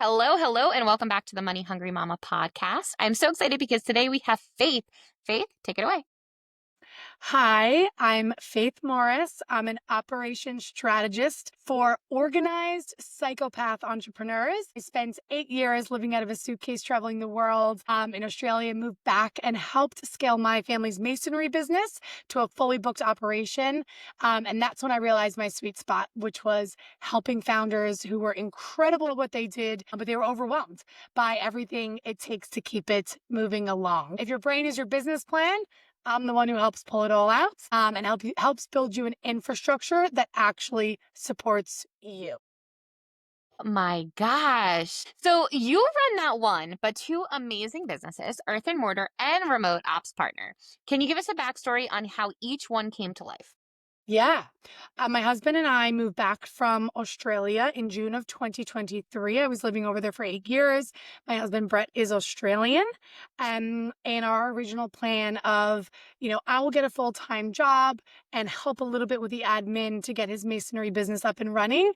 Hello, hello, and welcome back to the Money Hungry Mama podcast. I'm so excited because today we have Faith. Faith, take it away. Hi, I'm Faith Morris. I'm an operations strategist for organized psychopath entrepreneurs. I spent 8 years living out of a suitcase, traveling the world in Australia, moved back and helped scale my family's masonry business to a fully booked operation. And that's when I realized my sweet spot, which was helping founders who were incredible at what they did, but they were overwhelmed by everything it takes to keep it moving along. If your brain is your business plan, I'm the one who helps pull it all out and helps build you an infrastructure that actually supports you. My gosh. So you run not one, but two amazing businesses, Earth and Mortar and Remote Ops Partner. Can you give us a backstory on how each one came to life? Yeah. My husband and I moved back from Australia in June of 2023. I was living over there for 8 years. My husband, Brett, is Australian. And our original plan of, I will get a full-time job and help a little bit with the admin to get his masonry business up and running.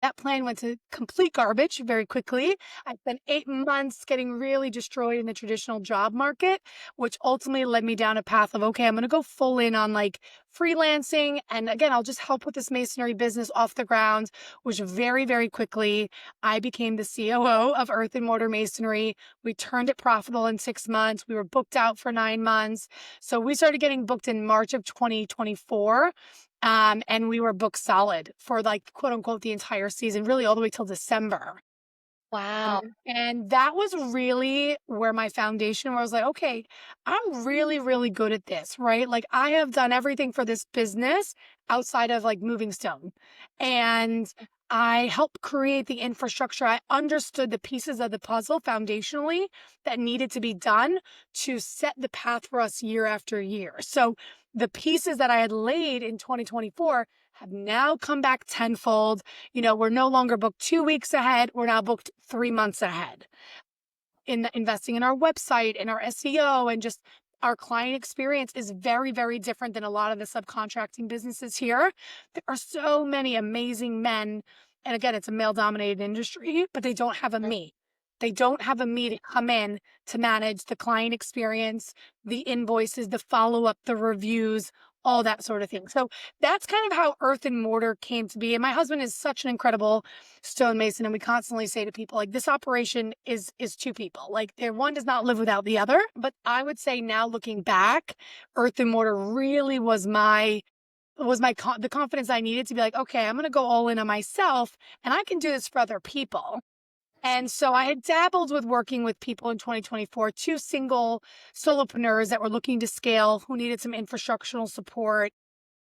That plan went to complete garbage very quickly. I spent 8 months getting really destroyed in the traditional job market, which ultimately led me down a path of, okay, I'm going to go full in on like freelancing. And again, I'll just help with this masonry business off the ground, which very, very quickly I became the COO of Earth and Mortar Masonry. We turned it profitable in 6 months. We were booked out for 9 months. So we started getting booked in March of 2024. And we were booked solid for like quote unquote the entire season, really all the way till December. Wow. And that was really where my foundation was like, okay, I'm really, really good at this, right? Like I have done everything for this business outside of like moving stone. And I helped create the infrastructure. I understood the pieces of the puzzle foundationally that needed to be done to set the path for us year after year. So the pieces that I had laid in 2024 have now come back tenfold. We're no longer booked 2 weeks ahead. We're now booked 3 months ahead in investing in our website and our SEO, and just our client experience is very, very different than a lot of the subcontracting businesses here. There are so many amazing men. And again, it's a male dominated industry, but they don't have a me. They don't have a me to come in to manage the client experience, the invoices, the follow up, the reviews, all that sort of thing. So that's kind of how Earth and Mortar came to be. And my husband is such an incredible stonemason, and we constantly say to people like this operation is two people. Like their one does not live without the other. But I would say now looking back, Earth and Mortar really the confidence I needed to be like, okay, I'm going to go all in on myself and I can do this for other people. And so I had dabbled with working with people in 2024, two single solopreneurs that were looking to scale, who needed some infrastructural support.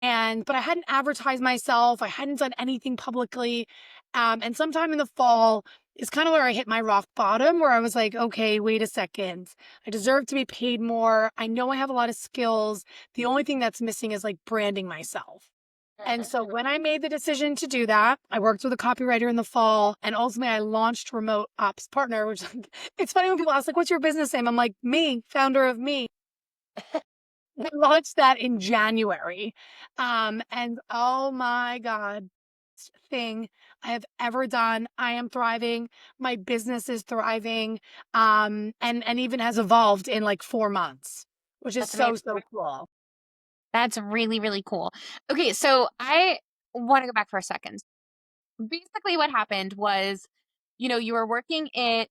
But I hadn't advertised myself. I hadn't done anything publicly. And sometime in the fall is kind of where I hit my rock bottom, where I was like, okay, wait a second. I deserve to be paid more. I know I have a lot of skills. The only thing that's missing is like branding myself. And so when I made the decision to do that, I worked with a copywriter in the fall, and ultimately I launched Remote Ops Partner, which it's funny when people ask, like, what's your business name? I'm like, me, founder of me. I launched that in January. And oh my God, thing I have ever done. I am thriving. My business is thriving. And even has evolved in like 4 months, which is That's so, amazing. so cool. That's really, really cool. Okay, so I want to go back for a second. Basically, what happened was, you were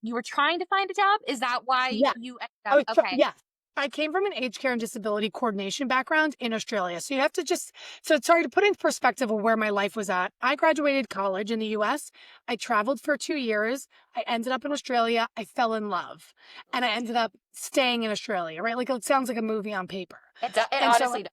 you were trying to find a job. Is that why Yeah. you ended up? Okay. Yeah. I came from an aged care and disability coordination background in Australia. So you have to so sorry to put in perspective of where my life was at. I graduated college in the US. I traveled for 2 years. I ended up in Australia. I fell in love and I ended up staying in Australia, right? Like it sounds like a movie on paper. It And so honestly does.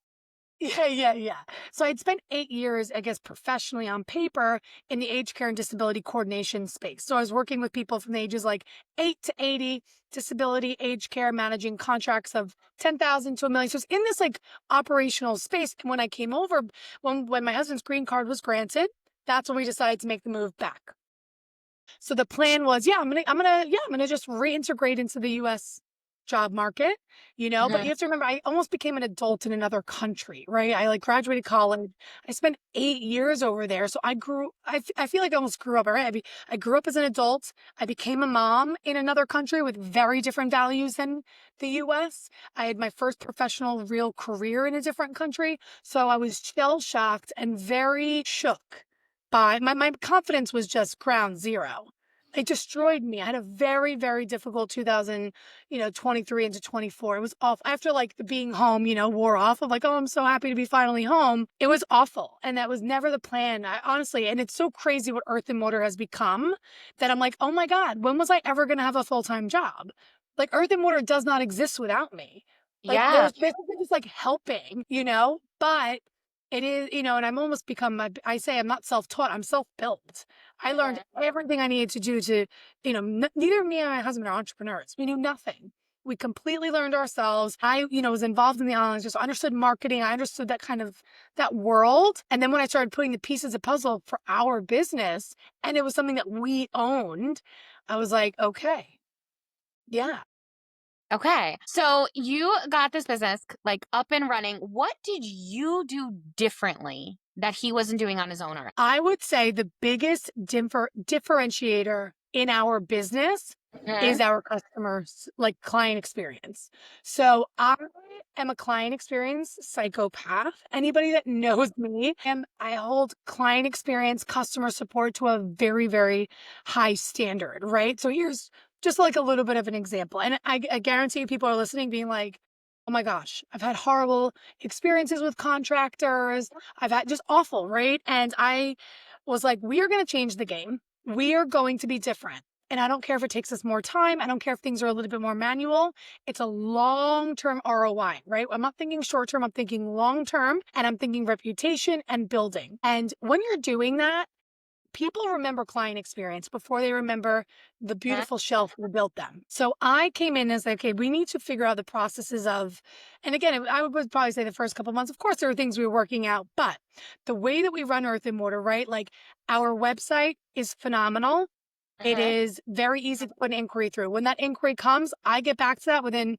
yeah. So I'd spent 8 years, I guess, professionally on paper in the aged care and disability coordination space. So I was working with people from the ages like 8 to 80, disability, aged care, managing contracts of 10,000 to a million. So it's in this like operational space. And when I came over, when my husband's green card was granted, that's when we decided to make the move back. So the plan was, I'm gonna just reintegrate into the US job market, but Mhm. you have to remember I almost became an adult in another country, right? I like graduated college. I spent 8 years over there. So I feel like I almost grew up, right? I grew up as an adult. I became a mom in another country with very different values than the US. I had my first professional real career in a different country. So I was shell shocked and very shook by my confidence was just ground zero. It destroyed me. I had a very, very difficult 23 into 24. It was awful. After like the being home, wore off of like, oh, I'm so happy to be finally home. It was awful. And that was never the plan. I honestly, and it's so crazy what Earth and Mortar has become that I'm like, oh my God, when was I ever going to have a full-time job? Like Earth and Mortar does not exist without me. Like Yeah. there's basically just like helping, but it is, and I'm almost become, I say I'm not self-taught, I'm self-built. I learned Mhm. everything I needed to do to, neither me and my husband are entrepreneurs. We knew nothing. We completely learned ourselves. I, was involved in the online, just understood marketing. I understood that kind of that world. And then when I started putting the pieces of puzzle for our business and it was something that we owned, I was like, okay, yeah. Okay. So you got this business like up and running. What did you do differently that he wasn't doing on his own? Or I would say the biggest differentiator in our business is Mhm. our customers, like client experience. So I am a client experience psychopath. Anybody that knows me, I hold client experience, customer support to a very, very high standard, right? So here's just like a little bit of an example. And I guarantee people are listening being like, oh my gosh, I've had horrible experiences with contractors. I've had just awful, right? And I was like, we are going to change the game. We are going to be different. And I don't care if it takes us more time. I don't care if things are a little bit more manual. It's a long term ROI, right? I'm not thinking short term, I'm thinking long term, and I'm thinking reputation and building. And when you're doing that, people remember client experience before they remember the Mhm. beautiful shelf we built them. So I came in as like, okay, we need to figure out the processes of, and again, I would probably say the first couple months, of course, there were things we were working out, but the way that we run Earth and Mortar, right? Like our website is phenomenal. It Mhm. is very easy to put an inquiry through. When that inquiry comes, I get back to that within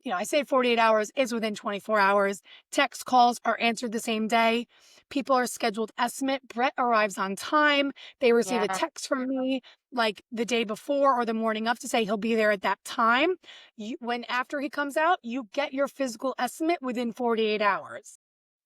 I say 48 hours is within 24 hours. Text calls are answered the same day. People are scheduled estimate. Brett arrives on time. They receive a Yeah. text from me like the day before or the morning of to say he'll be there at that time. When after he comes out, you get your physical estimate within 48 hours.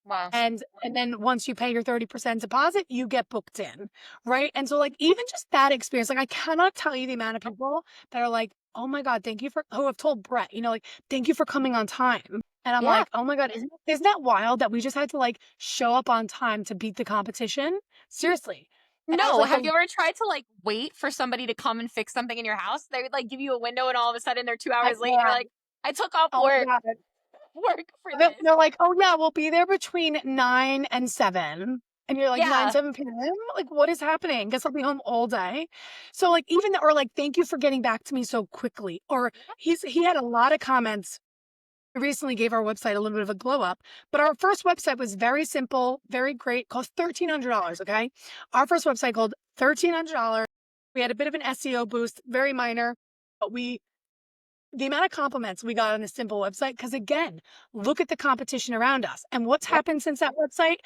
Wow. And then once you pay your 30% deposit, you get booked in, right? And so, like, even just that experience, like, I cannot tell you the amount of people that are like, "Oh my god, thank you for," who have told Brett, like, "Thank you for coming on time." And I'm Yeah. like, "Oh my god, isn't that wild that we just had to, like, show up on time to beat the competition?" Seriously. And I was No. like, Have "The." you ever tried to like wait for somebody to come and fix something in your house? They would like give you a window and all of a sudden they're 2 hours late and you're Yeah. like, I took off Oh my work god. work for They're this. they're like, "Oh, yeah, we'll be there between 9 and 7." And you're like, 9, Yeah. 7 PM? Like, what is happening? Guess I'll be home all day. So, like, even or like, "Thank you for getting back to me so quickly." Or he had a lot of comments. We recently gave our website a little bit of a glow up, but our first website was very simple, very great, cost $1,300, okay? Our first website called $1,300. We had a bit of an SEO boost, very minor, but the amount of compliments we got on a simple website, because again, look at the competition around us. And what's Yep. happened since that website?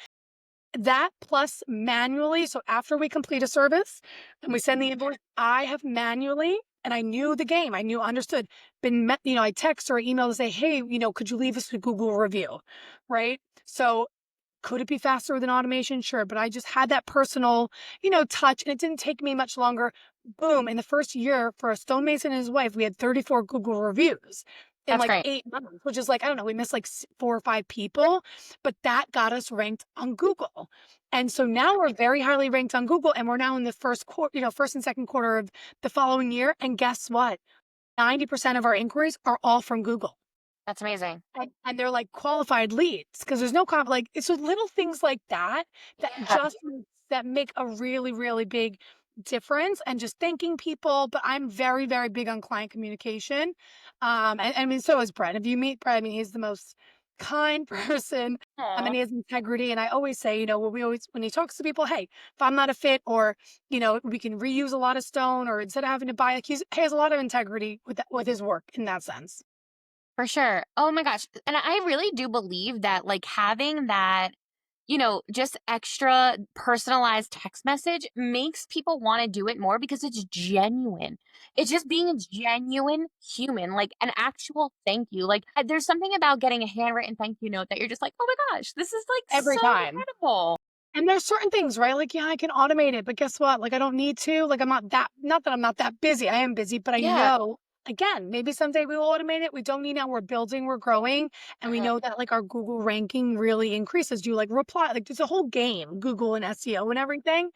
That plus manually. So after we complete a service and we send the invoice, I have manually, and I knew the game, I knew, understood, I text or email to say, hey, could you leave us a Google review? Right. So could it be faster with an automation? Sure. But I just had that personal, touch and it didn't take me much longer. Boom. In the first year for a stonemason and his wife, we had 34 Google reviews in That's like great. 8 months, which is like, I don't know, we missed like 4 or 5 people, but that got us ranked on Google. And so now we're very highly ranked on Google and we're now in the first quarter, first and second quarter of the following year. And guess what? 90% of our inquiries are all from Google. That's amazing. And they're like qualified leads because there's no like it's just little things like that that Yeah. just that make a really, really big difference and just thanking people. But I'm very, very big on client communication. And I mean, so is Brett. If you meet Brett, I mean, he's the most kind person. And Aw, he has integrity. And I always say, when he talks to people, hey, if I'm not a fit, or we can reuse a lot of stone, or instead of having to buy, like, he has a lot of integrity with with his work in that sense. for sure. Oh my gosh. And I really do believe that like having that, just extra personalized text message makes people want to do it more because it's genuine. It's just being a genuine human, like an actual thank you. Like there's something about getting a handwritten thank you note that you're just like, oh my gosh, this is like Every so time. incredible. And there's certain things, right? Like, yeah, I can automate it, but guess what? Like, I don't need to. Like, not that I'm not that busy. I am busy, but I Yeah. know, again, maybe someday we will automate it. We don't need now. We're building, we're growing. And we Mhm. know that like our Google ranking really increases. You like reply, like, there's a whole game, Google and SEO and everything.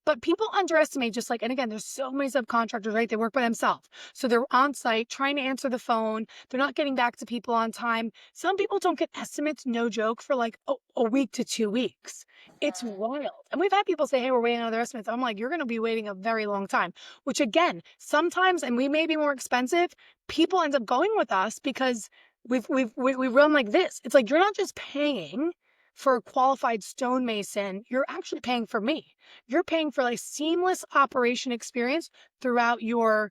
But people underestimate just like, and again, there's so many subcontractors, right? They work by themselves. So they're on site trying to answer the phone. They're not getting back to people on time. Some people don't get estimates, no joke, for like a week to 2 weeks. It's wild. And we've had people say, hey, we're waiting on other estimates. I'm like, you're going to be waiting a very long time, which again, sometimes, and we may be more expensive, people end up going with us because we run like this. It's like, you're not just paying for a qualified stonemason, you're actually paying for me. You're paying for like seamless operation experience throughout your,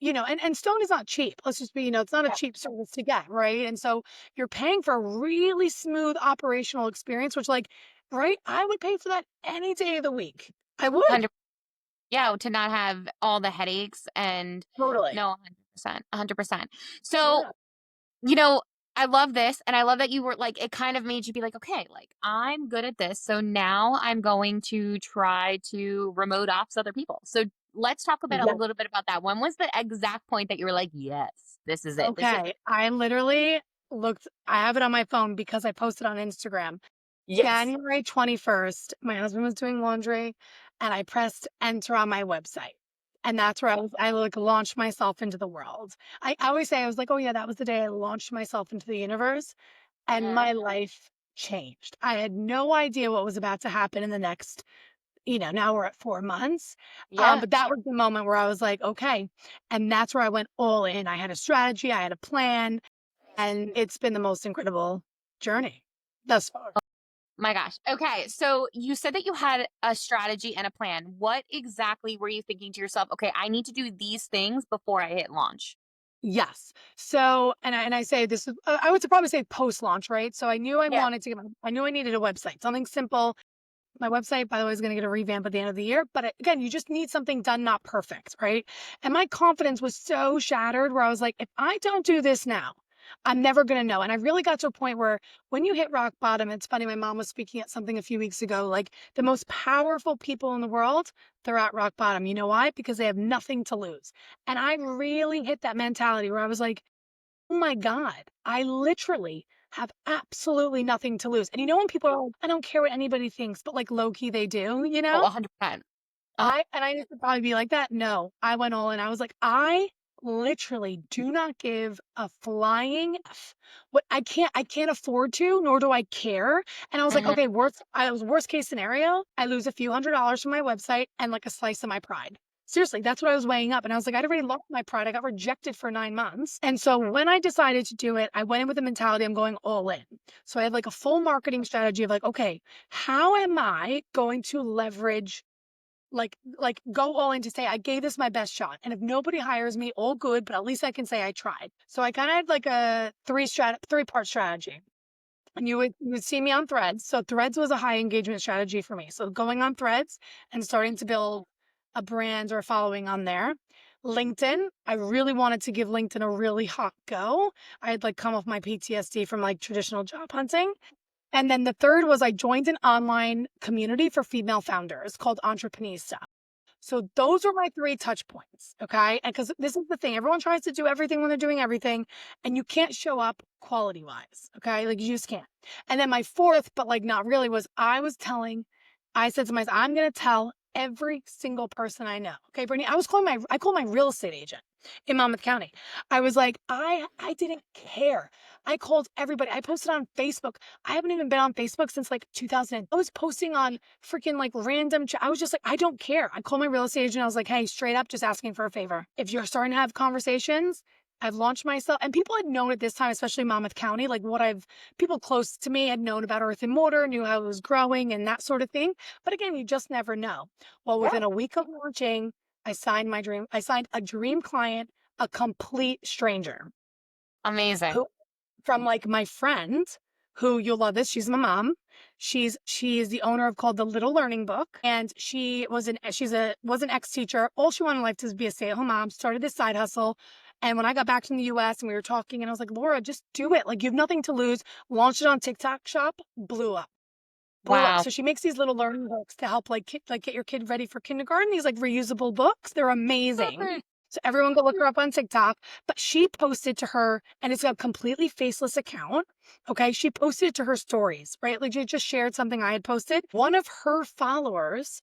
and stone is not cheap. Let's just be, it's not a Yeah. cheap service to get, right? And so you're paying for a really smooth operational experience, which like, right? I would pay for that any day of the week. I would. 100 Yeah, to not have all the headaches and Totally. no, 100%, 100%. So, Yeah. you know, I love this and I love that you were like it kind of made you be like, "Okay, like I'm good at this, so now I'm going to try to remote ops other people." So, let's talk about a Yeah. little bit about that. When was the exact point that you were like, "Yes, this is it. This is Okay. I literally I have it on my phone because I posted on Instagram. Yes. January 21st, my husband was doing laundry and I pressed enter on my website. And that's where I like launched myself into the world. I always say, I was like, oh yeah, that was the day I launched myself into the universe and Mhm. my life changed. I had no idea what was about to happen in the next, now we're at 4 months. Yeah. But that was the moment where I was like, okay. And that's where I went all in. I had a strategy, I had a plan, and it's been the most incredible journey thus far. My gosh. Okay. So you said that you had a strategy and a plan. What exactly were you thinking to yourself? Okay, I need to do these things before I hit launch. Yes. So, and I say this is, I would probably say post launch, right? So I knew I Yeah. wanted to I knew I needed a website, something simple. My website, by the way, is going to get a revamp at the end of the year. But again, you just need something done, not perfect, right? And my confidence was so shattered where I was like, if I don't do this now, I'm never going to know. And I really got to a point where when you hit rock bottom, it's funny, my mom was speaking at something a few weeks ago, like the most powerful people in the world, they're at rock bottom. You know why? Because they have nothing to lose. And I really hit that mentality where I was like, oh my God, I literally have absolutely nothing to lose. And when people are like, I don't care what anybody thinks, but like low key they do, you Oh, know? 100%. I used to probably be like that. No, I went all in. I was like, I literally do not give a flying F. What I can't afford to, nor do I care. And I was like, Mhm. okay, worst case scenario, I lose a few $100s from my website and like a slice of my pride. Seriously, that's what I was weighing up. And I was like, I'd already lost my pride. I got rejected for 9 months. And so when I decided to do it, I went in with the mentality I'm going all in. So I had like a full marketing strategy of like, okay, how am I going to leverage go all in to say I gave this my best shot. And if nobody hires me, all good, but at least I can say I tried. So I kind of had like a three-part strategy. And you would see me on Threads. So Threads was a high engagement strategy for me. So going on Threads and starting to build a brand or a following on there. LinkedIn, I really wanted to give LinkedIn a really hot go. I had like come off my PTSD from like traditional job hunting. And then the third was I joined an online community for female founders called Entreprenista. So those are my three touch points. Okay. And because this is the thing, everyone tries to do everything when they're doing everything, and you can't show up quality wise. Okay. Like you just can't. And then my fourth, but like not really, was I said to myself, I'm going to tell every single person I know. Okay, Brittany, I called my real estate agent in Monmouth County. I was like, I didn't care. I called everybody. I posted on Facebook. I haven't even been on Facebook since like 2000. I was posting on freaking like random. I was just like, I don't care. I called my real estate agent. I was like, hey, straight up, just asking for a favor. If you're starting to have conversations, I've launched myself, and people had known at this time, especially Monmouth County, like people close to me had known about Earth and Mortar, knew how it was growing and that sort of thing. But again, you just never know. Well, Yeah. within a week of launching, I signed a dream client, a complete stranger Amazing. who from like my friend who you'll love this. She's my mom. She is the owner of called The Little Learning Book. And she's an ex-teacher. All she wanted in life to be a stay-at-home mom, started this side hustle. And when I got back from the US and we were talking, and I was like, Laura, just do it. Like you have nothing to lose. Launched it on TikTok shop, blew up. Blew up. Wow. So she makes these little learning books to help like get your kid ready for kindergarten. These like reusable books. They're amazing. Mhm. So everyone go look her up on TikTok. But she posted to her, and it's a completely faceless account. Okay. She posted it to her stories, right? Like she just shared something I had posted. One of her followers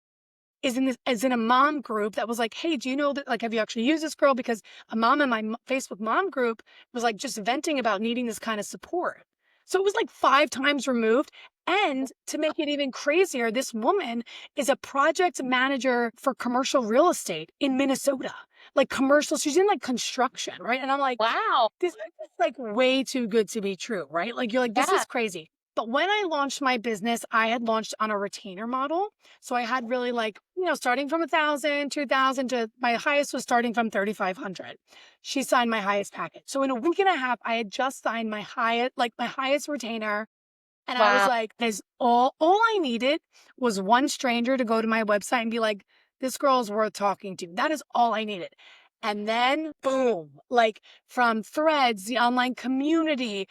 is in a mom group that was like, hey, do you know that, like, have you actually used this girl? Because a mom in my Facebook mom group was like just venting about needing this kind of support. So it was like 5 times removed. And to make it even crazier, this woman is a project manager for commercial real estate in Minnesota. Like commercial, she's in like construction, right? And I'm like, Wow. this is like way too good to be true, right? Like you're like, this Yeah. is crazy. But when I launched my business, I had launched on a retainer model. So I had really like, starting from 1,000, 2,000 to my highest was starting from 3,500. She signed my highest package. So in a week and a half, I had just signed my highest retainer. And I was Wow. like, "There's all I needed was one stranger to go to my website and be like, this girl is worth talking to. That is all I needed." And then boom, like from threads, the online community,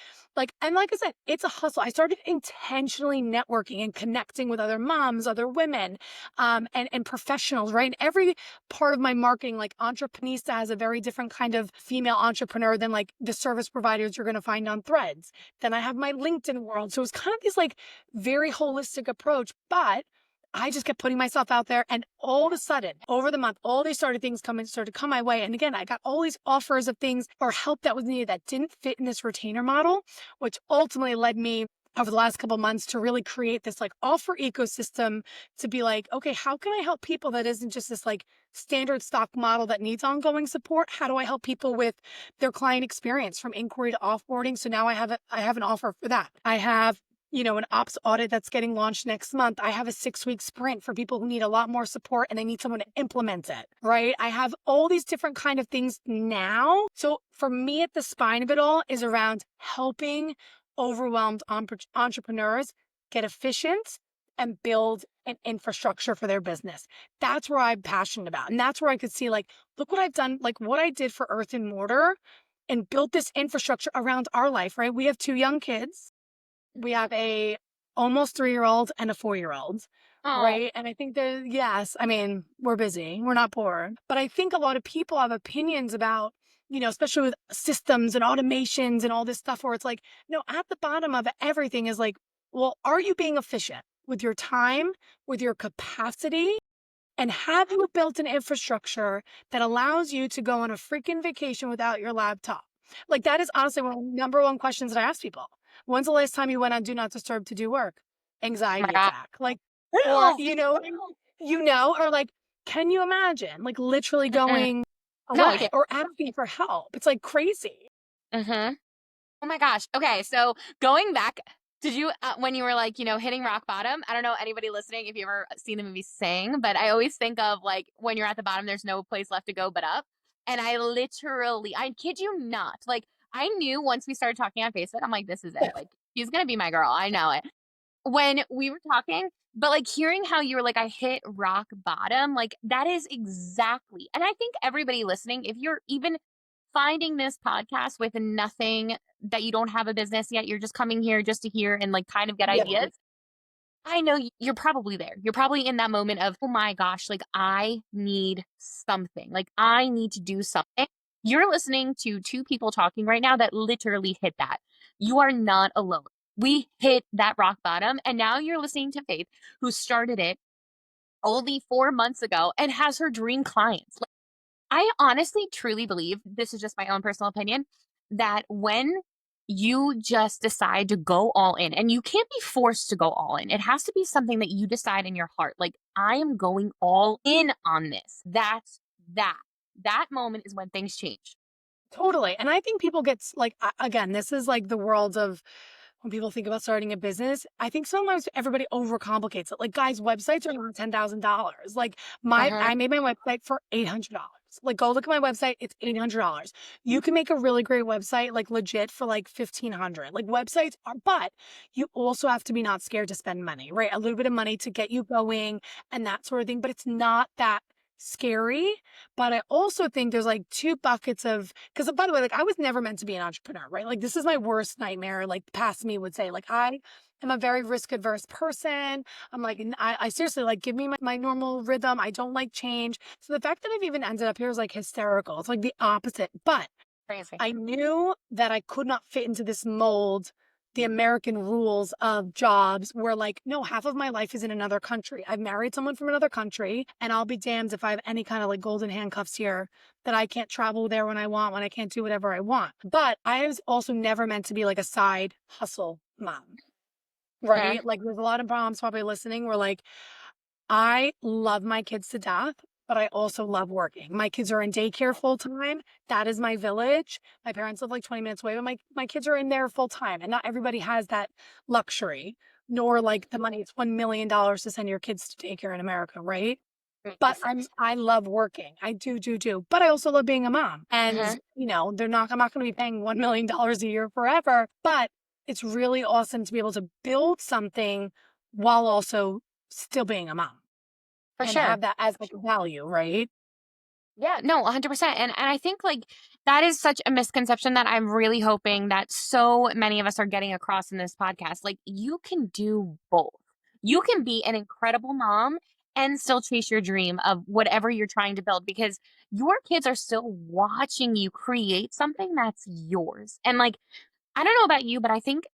and like I said, it's a hustle. I started intentionally networking and connecting with other moms, other women, and professionals, right? And every part of my marketing, like Entreprenista has a very different kind of female entrepreneur than like the service providers you're going to find on threads. Then I have my LinkedIn world. So it's kind of this like very holistic approach, but I just kept putting myself out there. And all of a sudden, over the month, all these things started to come my way. And again, I got all these offers of things or help that was needed that didn't fit in this retainer model, which ultimately led me over the last couple of months to really create this like offer ecosystem to be like, okay, how can I help people that isn't just this like standard stock model that needs ongoing support? How do I help people with their client experience from inquiry to offboarding? So now I have an offer for that. I have an ops audit that's getting launched next month. I have a 6-week sprint for people who need a lot more support and they need someone to implement it, right? I have all these different kind of things now. So for me, at the spine of it all is around helping overwhelmed entrepreneurs get efficient and build an infrastructure for their business. That's where I'm passionate about. And that's where I could see like, look what I've done, like what I did for Earth and Mortar and built this infrastructure around our life, right? We have 2 young kids. We have a almost 3-year-old and a 4-year-old, Oh, right? And I think that, yes, I mean, we're busy, we're not poor. But I think a lot of people have opinions about, especially with systems and automations and all this stuff where it's like, no, at the bottom of everything is like, well, are you being efficient with your time, with your capacity? And have you built an infrastructure that allows you to go on a freaking vacation without your laptop? Like that is honestly one of the number one questions that I ask people. When's the last time you went on Do Not Disturb to do work? my Anxiety God. attack. Like, or or like, can you imagine like literally Mm-mm. going No, I away can't. or asking for help? It's like crazy. Mm-hmm. Oh my gosh. Okay. So going back, did you, when you were like, hitting rock bottom? I don't know anybody listening if you ever seen the movie Sing, but I always think of like when you're at the bottom, there's no place left to go but up. And I kid you not, like I knew once we started talking on Facebook, I'm like, this is it. Like she's going to be my girl. I know it. When we were talking, but like hearing how you were like, I hit rock bottom, like that is exactly. And I think everybody listening, if you're even finding this podcast with nothing that you don't have a business yet, you're just coming here just to hear and like kind of get Yeah. ideas. I know you're probably there. You're probably in that moment of, oh my gosh, like I need something. Like I need to do something. You're listening to two people talking right now that literally hit that. You are not alone. We hit that rock bottom. And now you're listening to Faith, who started it only 4 months ago and has her dream clients. I honestly truly believe, this is just my own personal opinion, that when you just decide to go all in, and you can't be forced to go all in, it has to be something that you decide in your heart, like, I am going all in on this. That's that. That moment is when things change. Totally. And I think people get like, again, this is like the world of when people think about starting a business. I think sometimes everybody overcomplicates it. Like, guys, websites are not $10,000. Like, Mhm. I made my website for $800. Like, go look at my website. It's $800. You can make a really great website, like legit, for like 1,500. Like, websites are, but you also have to be not scared to spend money, right? A little bit of money to get you going and that sort of thing. But it's not that scary. But I also think there's like two buckets of, because by the way, like I was never meant to be an entrepreneur, right? Like this is my worst nightmare. Like past me would say, like I am a very risk adverse person. I'm like, I seriously like give me my normal rhythm. I don't like change. So the fact that I've even ended up here is like hysterical. It's like the opposite. But Crazy. I knew that I could not fit into this mold, the American rules of jobs where like, no, half of my life is in another country. I've married someone from another country, and I'll be damned if I have any kind of like golden handcuffs here that I can't travel there when I want, when I can't do whatever I want. But I was also never meant to be like a side hustle mom, Mhm. right? Like there's a lot of moms probably listening where like I love my kids to death, but I also love working. My kids are in daycare full time. That is my village. My parents live like 20 minutes away, but my kids are in there full time. And not everybody has that luxury, nor like the money. It's $1 million to send your kids to daycare in America, right? But Makes I'm sense. I love working. I do. But I also love being a mom. And, Mhm. I'm not gonna be paying $1 million a year forever, but it's really awesome to be able to build something while also still being a mom For and sure. have that as like a value, right? Yeah, no, 100%. And I think like that is such a misconception that I'm really hoping that so many of us are getting across in this podcast. Like you can do both. You can be an incredible mom and still chase your dream of whatever you're trying to build because your kids are still watching you create something that's yours. And like I don't know about you, but I think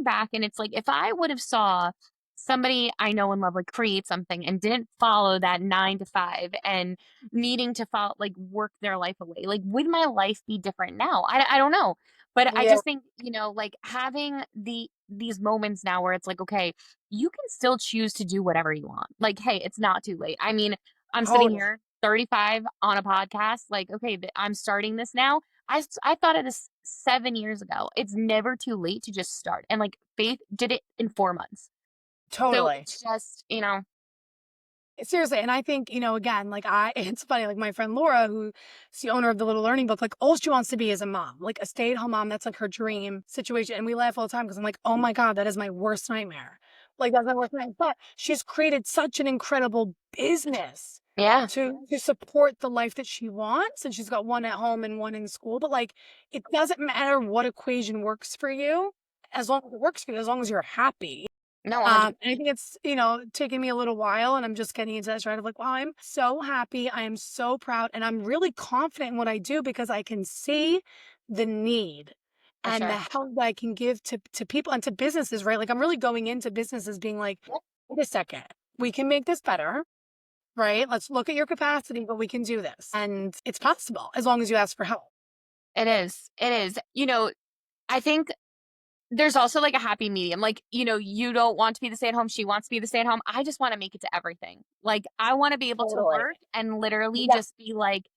back and it's like if I would have saw somebody I know and love like create something and didn't follow that 9 to 5 and needing to follow like work their life away, like would my life be different now? I don't know. But I Yeah, just think, like having these moments now where it's like, okay, you can still choose to do whatever you want. Like, hey, it's not too late. I mean, I'm sitting totally. here 35 on a podcast, like, okay, I'm starting this now. I thought of this 7 years ago. It's never too late to just start, and, like, Faith did it in 4 months. So Totally. it's just, you know. Seriously, and I think, again, like it's funny, like my friend Laura, who's the owner of the Little Learning Book, like all she wants to be is a mom, like a stay-at-home mom. That's like her dream situation. And we laugh all the time because I'm like, oh my God, that is my worst nightmare. Like that's my worst nightmare. But she's created such an incredible business Yeah, to support the life that she wants. And she's got one at home and one in school. But like it doesn't matter what equation works for you, as long as it works for you, as long as you're happy. no, 100. And I think it's, taken me a little while and I'm just getting into that stride of like, wow, I'm so happy. I am so proud. And I'm really confident in what I do because I can see the need For and the sure. help that I can give to people and to businesses, right? Like I'm really going into businesses being like, Yep. wait a second, we can make this better, right? Let's look at your capacity, but we can do this. And it's possible as long as you ask for help. It is, it is. I think there's also, like, a happy medium, like, you don't want to be the stay-at-home, she wants to be the stay-at-home, I just wanna make it to everything. Like, I wanna be able to Totally. work and literally Yeah. just be like,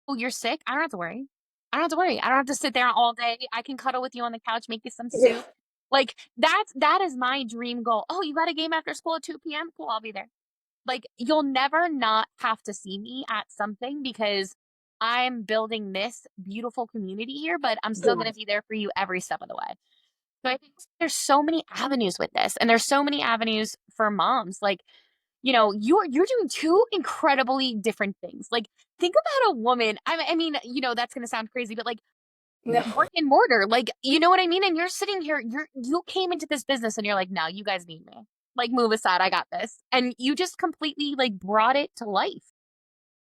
"Oh, you're sick? I don't have to worry. I don't have to worry. I don't have to sit there all day. I can cuddle with you on the couch, make you some Yeah. soup." Like, that is my dream goal. "Oh, you got a game after school at 2 p.m.? Cool, I'll be there." Like, you'll never not have to see me at something because I'm building this beautiful community here, but I'm still gonna be there for you every step of the way. So I think there's so many avenues with this, and there's so many avenues for moms. Like, you're doing two incredibly different things. Like, think about a woman. I mean, that's gonna sound crazy, but like No. brick and mortar. Like, you know what I mean? And you're sitting here, you came into this business and you're like, no, you guys need me. Like, move aside, I got this. And you just completely like brought it to life.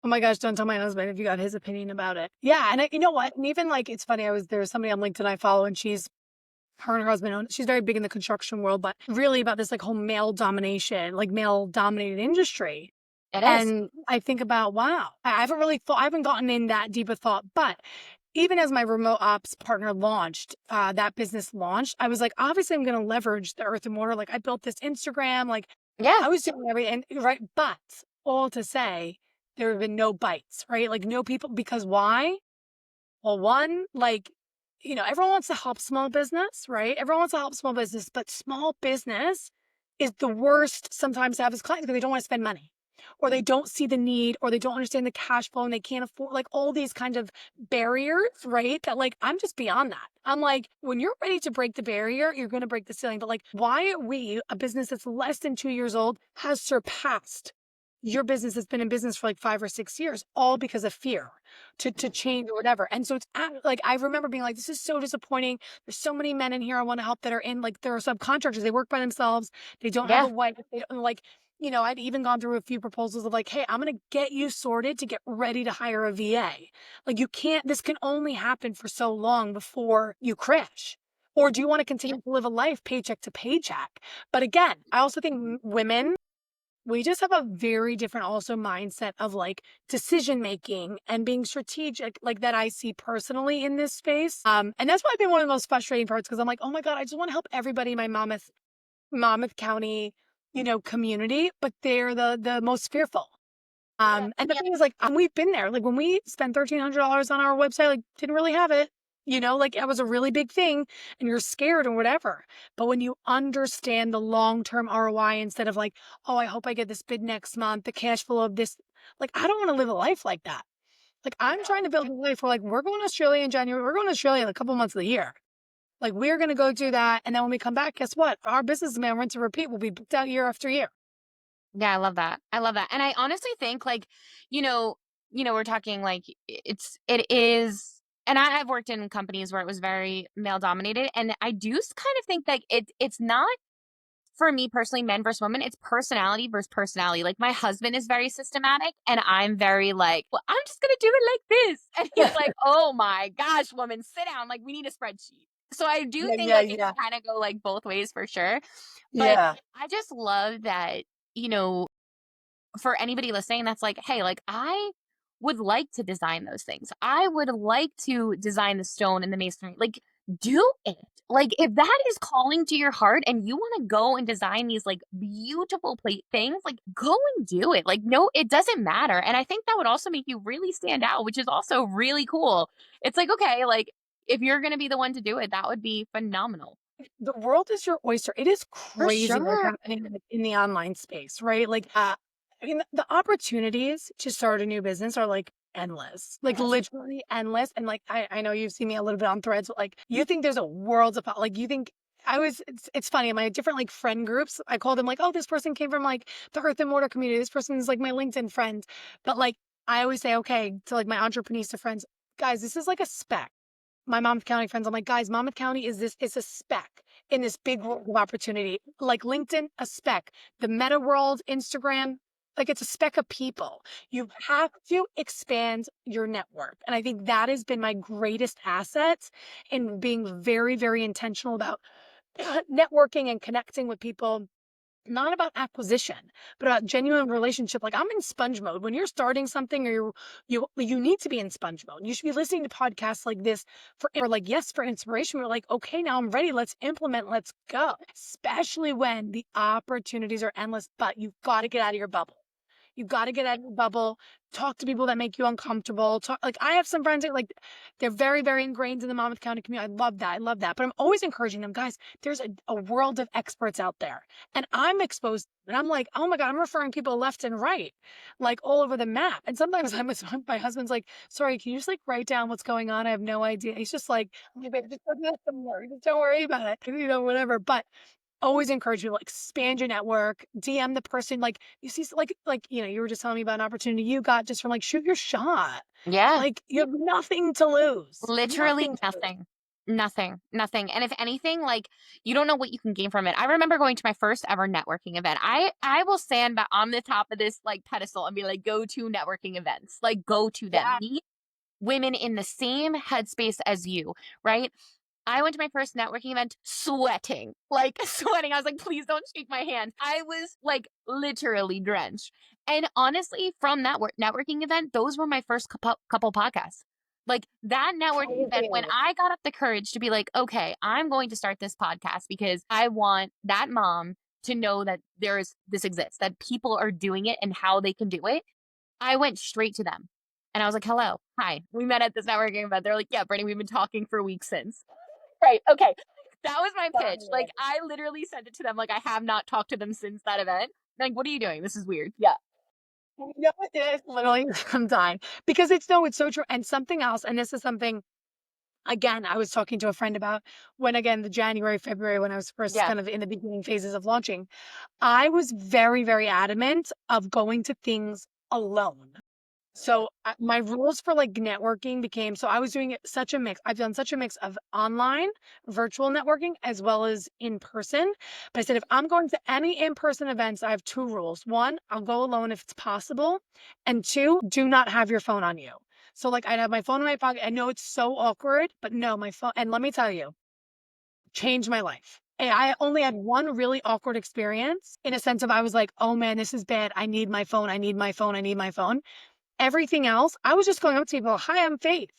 Oh my gosh, don't tell my husband if you got his opinion about it. Yeah, and you know what? And even like it's funny, there's somebody on LinkedIn I follow and her and her husband she's very big in the construction world, but really about this like whole male domination, like male dominated industry. It is. And I think about, wow, I haven't really thought, I haven't gotten in that deep a thought, but even as my remote ops partner launched, that business launched, I was like, obviously I'm going to leverage the earth and water. Like I built this Instagram, like Yeah. I was doing everything, right? But all to say, there have been no bites, right? Like no people, because why? Well, one, like, everyone wants to help small business, right? Everyone wants to help small business, but small business is the worst sometimes to have as clients because they don't want to spend money or they don't see the need or they don't understand the cash flow and they can't afford like all these kind of barriers, right? That like I'm just beyond that. I'm like, when you're ready to break the barrier, you're going to break the ceiling. But like, why are we, a business that's less than 2 years old, has surpassed your business that's been in business for like 5 or 6 years, all because of fear to change or whatever. And so like I remember being like, this is so disappointing. There's so many men in here I want to help that are in like they're subcontractors. They work by themselves. They don't have a Yeah. wife. They don't like, I'd even gone through a few proposals of like, hey, I'm gonna get you sorted to get ready to hire a VA. Like you can't, this can only happen for so long before you crash. Or do you want to continue to live a life paycheck to paycheck? But again, I also think women, we just have a very different also mindset of like decision making and being strategic like that I see personally in this space. And that's probably been one of the most frustrating parts because I'm like, oh my God, I just want to help everybody in my Monmouth County, community, but they're the most fearful. And the thing is, like, we've been there. Like, when we spent $1,300 on our website, like, didn't really have it. Like that was a really big thing, and you're scared or whatever. But when you understand the long-term ROI instead of like, oh, I hope I get this bid next month, the cash flow of this, like, I don't want to live a life like that. Like, I'm trying to build a life where, like, we're going to Australia in January. We're going to Australia in a couple months of the year. Like, we're going to go do that. And then when we come back, guess what? Our businessman rinse and repeat will be booked out year after year. Yeah, I love that. I love that. And I honestly think like, you know, we're talking like it is, and I've worked in companies where it was very male dominated. And I do kind of think that it's not for me personally, men versus women, it's personality versus personality. Like my husband is very systematic and I'm very like, well, I'm just gonna do it like this. And he's like, oh my gosh, woman, sit down. Like we need a spreadsheet. So I do Yeah, think yeah, like it yeah. can kind of go like both ways for sure. But Yeah. I just love that, you know, for anybody listening that's like, hey, like I would like to design those things. I would like to design the stone and the masonry. Like, do it. Like, if that is calling to your heart and you want to go and design these like beautiful plate things, like go and do it. Like, no, it doesn't matter. And I think that would also make you really stand out, which is also really cool. It's like, okay, like if you're going to be the one to do it, that would be phenomenal. The world is your oyster. It is For crazy what's sure. happening in the online space, right? Like, I mean, the opportunities to start a new business are like endless, like literally endless. And like, I know you've seen me a little bit on threads, but like, you think there's a world of like, you think it's funny in my different like friend groups. I call them like, oh, this person came from like the earth and mortar community. This person is like my LinkedIn friend. But like, I always say, okay, to like my entrepreneurs friends, guys, this is like a speck. My Monmouth County friends, I'm like, guys, Monmouth County is a speck in this big world of opportunity. Like LinkedIn, a speck. The meta world, Instagram, like it's a speck of people. You have to expand your network. And I think that has been my greatest asset in being very, very intentional about networking and connecting with people, not about acquisition, but about genuine relationship. Like I'm in sponge mode. When you're starting something or you need to be in sponge mode. You should be listening to podcasts like this for like, yes, for inspiration. We're like, okay, now I'm ready. Let's implement. Let's go. Especially when the opportunities are endless, but you've got to get out of your bubble. You got to get out of your bubble. Talk to people that make you uncomfortable. Talk like I have some friends that like they're very, very ingrained in the Monmouth County community. I love that. I love that. But I'm always encouraging them, guys. There's a world of experts out there, and I'm exposed. And I'm like, oh my God, I'm referring people left and right, like all over the map. And sometimes my husband's like, sorry, can you just like write down what's going on? I have no idea. He's just like, I'm like, babe, just don't worry. Just don't worry about it. Whatever. But always encourage people, expand your network, DM the person, like, you see, like, you were just telling me about an opportunity you got just from, like, shoot your shot. Yeah. Like, you have nothing to lose. Literally Nothing to lose. nothing. Nothing, nothing. And if anything, like you don't know what you can gain from it. I remember going to my first ever networking event. I will stand on the top of this like pedestal and be like, go to networking events. Like go to them. Yeah. Meet women in the same headspace as you, right? I went to my first networking event sweating, like sweating. I was like, please don't shake my hand. I was like literally drenched. And honestly, from that networking event, those were my first couple podcasts. Like that networking event, when Crazy. I got up the courage to be like, okay, I'm going to start this podcast because I want that mom to know that this exists, that people are doing it and how they can do it. I went straight to them And I was like, hello, hi. We met at this networking event. They're like, yeah, Brittany, we've been talking for weeks since. Right. Okay. That was my pitch. Like, I literally sent it to them. Like, I have not talked to them since that event. Like, what are you doing? This is weird. Yeah. You know what it is? Literally, I'm dying because it's no, it's so true. And something else, and this is something again I was talking to a friend about when again the January, February when I was first Yeah. kind of in the beginning phases of launching. I was very, very adamant of going to things alone. So, my rules for, like, networking became so I was doing it such a mix. I've done such a mix of online, virtual networking, as well as in person. But I said, if I'm going to any in-person events, I have 2 rules. 1, I'll go alone if it's possible, and 2, do not have your phone on you. So, like, I'd have my phone in my pocket. I know it's so awkward, but no, my phone and let me tell you, changed my life. And I only had 1 really awkward experience in a sense of I was like, "Oh, man, this is bad. I need my phone. I need my phone. I need my phone." Everything else, I was just going up to people, "Hi, I'm Faith.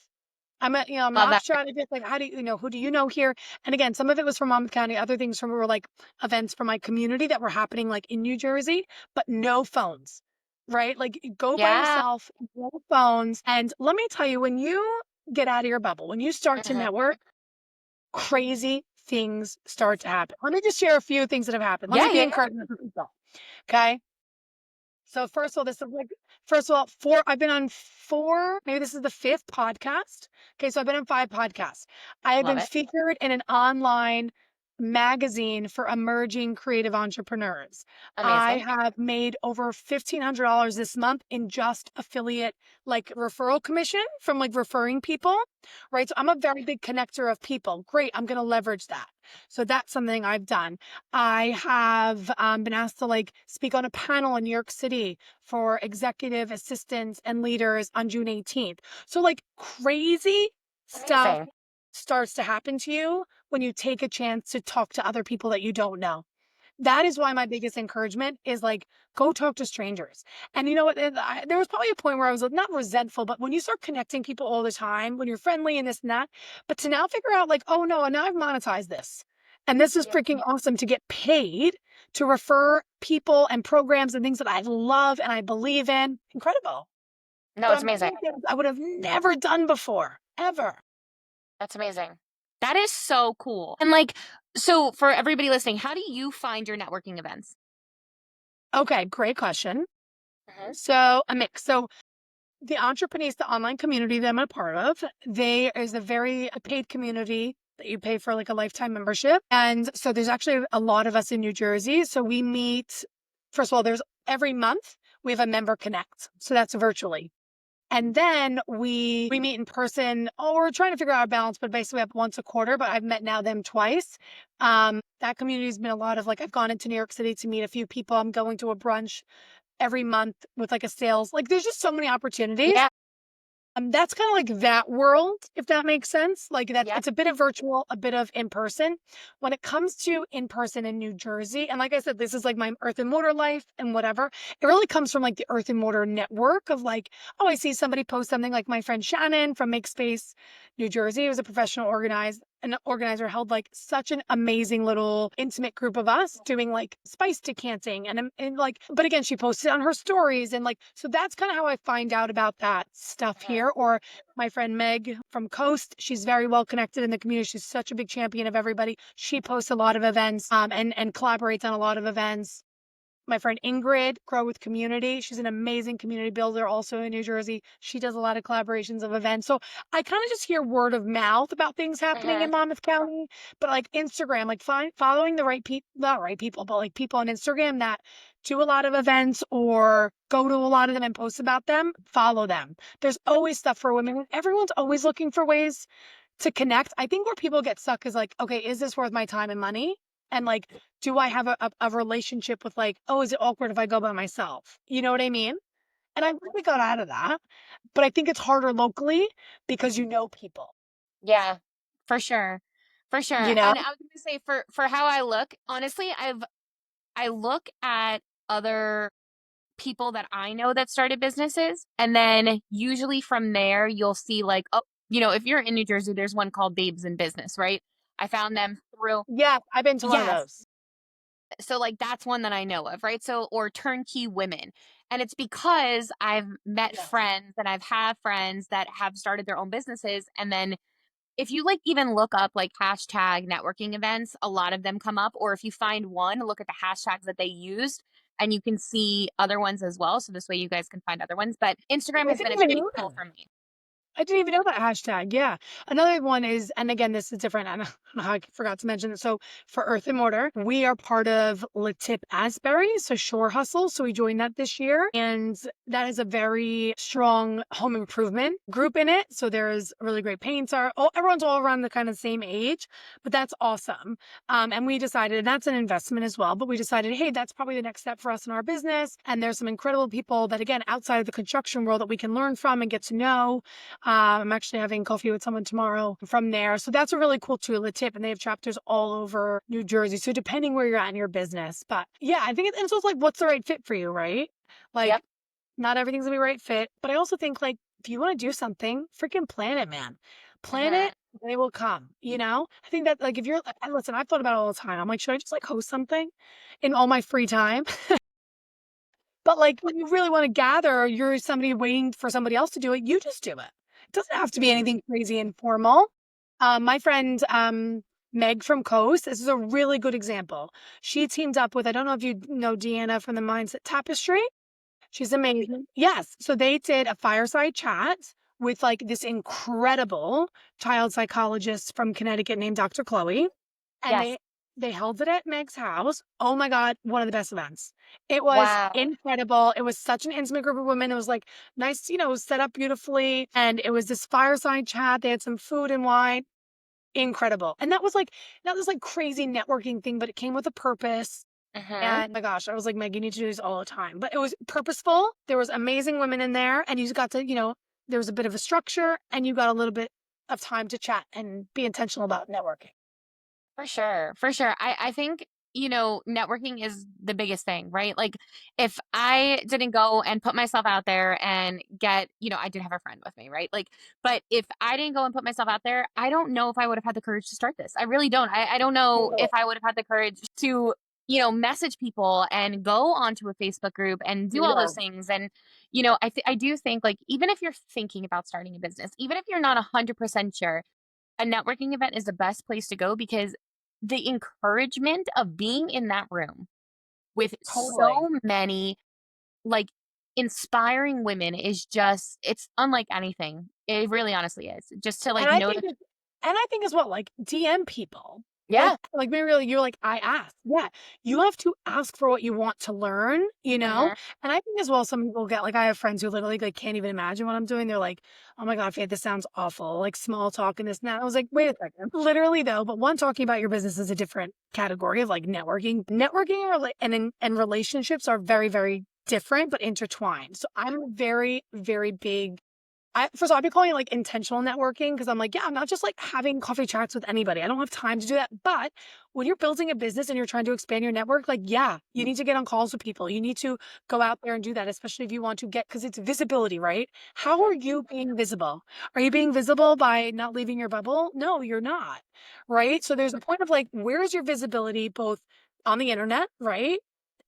I'm an Love ops that. strategist. Like, how do you know, who do you know here?" And again, some of it was from Monmouth County, other things from were like events from my community that were happening like in New Jersey, but no phones, right? Like, go by Yeah. yourself, no phones. And let me tell you, when you get out of your bubble, when you start to Mhm. network, crazy things start to happen. Let me just share a few things that have happened. Let me Yeah. be Yeah. Yeah. encouraging for people. Okay. So first of all, this is like first of all, 4 I've been on 4, maybe this is the 5th podcast. Okay, so I've been on 5 podcasts. I have Love been it. featured in an online magazine for emerging creative entrepreneurs. I Amazing. have made over $1,500 this month in just affiliate like referral commission from like referring people, right? So I'm a very big connector of people. Great, I'm going to leverage that. So that's something I've done. I have been asked to like speak on a panel in New York City for executive assistants and leaders on June 18th. So like crazy stuff Amazing. starts to happen to you when you take a chance to talk to other people that you don't know. That is why my biggest encouragement is like go talk to strangers. And you know what? There was probably a point where I was like, not resentful, but when you start connecting people all the time, when you're friendly and this and that, but to now figure out like, oh no, now I've monetized this. And this is Yeah. freaking awesome to get paid to refer people and programs and things that I love and I believe in. Incredible. No, But it's I'm amazing. doing things I would have never done before, ever. That's amazing. That is so cool. And like, so for everybody listening, how do you find your networking events? Okay, great question. Mhm. So a mix. So the Entrepreneurs, the online community that I'm a part of, they is a very paid community that you pay for like a lifetime membership. And so there's actually a lot of us in New Jersey. So we meet, first of all, there's every month we have a member connect. So that's virtually. And then we meet in person. Oh, we're trying to figure out our balance, but basically up once a quarter, but I've met now them twice. That community has been a lot of like I've gone into New York City to meet a few people. I'm going to a brunch every month with like a sales. Like there's just so many opportunities. Yeah. That's kinda like that world, if that makes sense. Like that Yeah. it's a bit of virtual, a bit of in person. When it comes to in person in New Jersey, and like I said, this is like my earth and mortar life and whatever. It really comes from like the earth and mortar network of like, oh, I see somebody post something like my friend Shannon from Make Space, New Jersey, who's a professional an organizer held like such an amazing little intimate group of us doing like spice decanting and like but again she posted on her stories and like so that's kind of how I find out about that stuff Mhm. here or my friend Meg from Coast, she's very well connected in the community, she's such a big champion of everybody, she posts a lot of events and collaborates on a lot of events. My friend Ingrid, Grow with Community. She's an amazing community builder also in New Jersey. She does a lot of collaborations of events. So I kind of just hear word of mouth about things happening in Mhm. Monmouth County. But like Instagram, like following the right people, not right people, but like people on Instagram that do a lot of events or go to a lot of them and post about them, follow them. There's always stuff for women. Everyone's always looking for ways to connect. I think where people get stuck is like, okay, is this worth my time and money? And like, do I have a relationship with like, oh, is it awkward if I go by myself? You know what I mean? And I really got out of that. But I think it's harder locally because you know people, Yeah. For sure. For sure. you know? And I was gonna say for how I look, honestly, I look at other people that I know that started businesses. And then usually from there, you'll see like, oh, if you're in New Jersey, there's one called Babes in Business, right? I found them through, Yeah, I've been to one of yes. those. So like that's one that I know of, right? So, or Turnkey Women. And it's because I've met Yes. friends and I've had friends that have started their own businesses. And then if you like even look up like hashtag networking events, a lot of them come up. Or if you find one, look at the hashtags that they used and you can see other ones as well. So this way you guys can find other ones. But Instagram I has been didn't a even big know pull that. for me. I didn't even know that hashtag. Yeah. Another one is, and again, this is different. I don't know how I forgot to mention it. So for Earth and Mortar, we are part of Latip Asbury, so Shore Hustle. So we joined that this year. And that is a very strong home improvement group in it. So there's really great paints are everyone's all around the kind of same age, but that's awesome. And we decided, and that's an investment as well, but we decided, hey, that's probably the next step for us in our business. And there's some incredible people that, again, outside of the construction world that we can learn from and get to know. I'm actually having coffee with someone tomorrow from there. So that's a really cool tool, a tip. And they have chapters all over New Jersey. So depending where you're at in your business. But yeah, I think it's also like, what's the right fit for you, right? Yep. Like, not everything's gonna be right fit. But I also think like if you want to do something, freaking plan it, man. Plan Hmm. it, they will come, you know? I think that like if you're listen, I've thought about it all the time. I'm like, should I just like host something in all my free time? But, like, when you really wanna gather, or you're somebody waiting for somebody else to do it, you just do it. It doesn't have to be anything crazy and formal. My friend, Meg from Coast, this is a really good example. She teamed up with I don't know if you know Deanna from the Mindset Tapestry? She's amazing. Yes. So they did a fireside chat with, like, this incredible child psychologist from Connecticut named Dr. Chloe. And Yes. they held it at Meg's house. Oh my god, one of the best events. It was Wow. incredible. It was such an intimate group of women. It was, like, nice, set up beautifully, and it was this fireside chat. They had some food and wine. Incredible. And that was, like not this, like, crazy networking thing, but it came with a purpose. Hmm. And my gosh, I was like, "Meg, you need to do this all the time." But it was purposeful. There was amazing women in there, and you just got to, there was a bit of a structure, and you got a little bit of time to chat and be intentional about networking. For sure. For sure. I think, networking is the biggest thing, right? Like if I didn't go and put myself out there and get, I did have a friend with me, right? Like, but if I didn't go and put myself out there, I don't know if I would have had the courage to start this. I really don't. I don't know if I would have had the courage to, message people and go onto a Facebook group and do all Yeah. those things. And, I do think like, even if you're thinking about starting a business, even if you're not 100% sure, a networking event is the best place to go because the encouragement of being in that room with Totally. so many like inspiring women is just it's unlike anything. It really honestly is. Just to And like I know think that as well, like, DM people. yeah. Like, maybe really you're like, "I asked." Yeah. You have to ask for what you want to learn, you know? Mhm. And I think as well, some people get like, I have friends who literally, like, can't even imagine what I'm doing. They're like, "Oh my god, Faith, this sounds awful." Like, small talk and this and that. I was like, "Wait a second." Literally, though, but one, talking about your business is a different category of, like, networking. Networking and relationships are very, very different but intertwined. So I'm very, very big first of all, I'd be calling it like intentional networking because I'm like, yeah, I'm not just like having coffee chats with anybody. I don't have time to do that. But when you're building a business and you're trying to expand your network, like, yeah, you need to get on calls with people. You need to go out there and do that, especially if you want to get, because it's visibility, right? How Mhm. are you being visible? Are you being visible by not leaving your bubble? No, you're not. Right. So there's a point of like, where's your visibility both on the internet, right?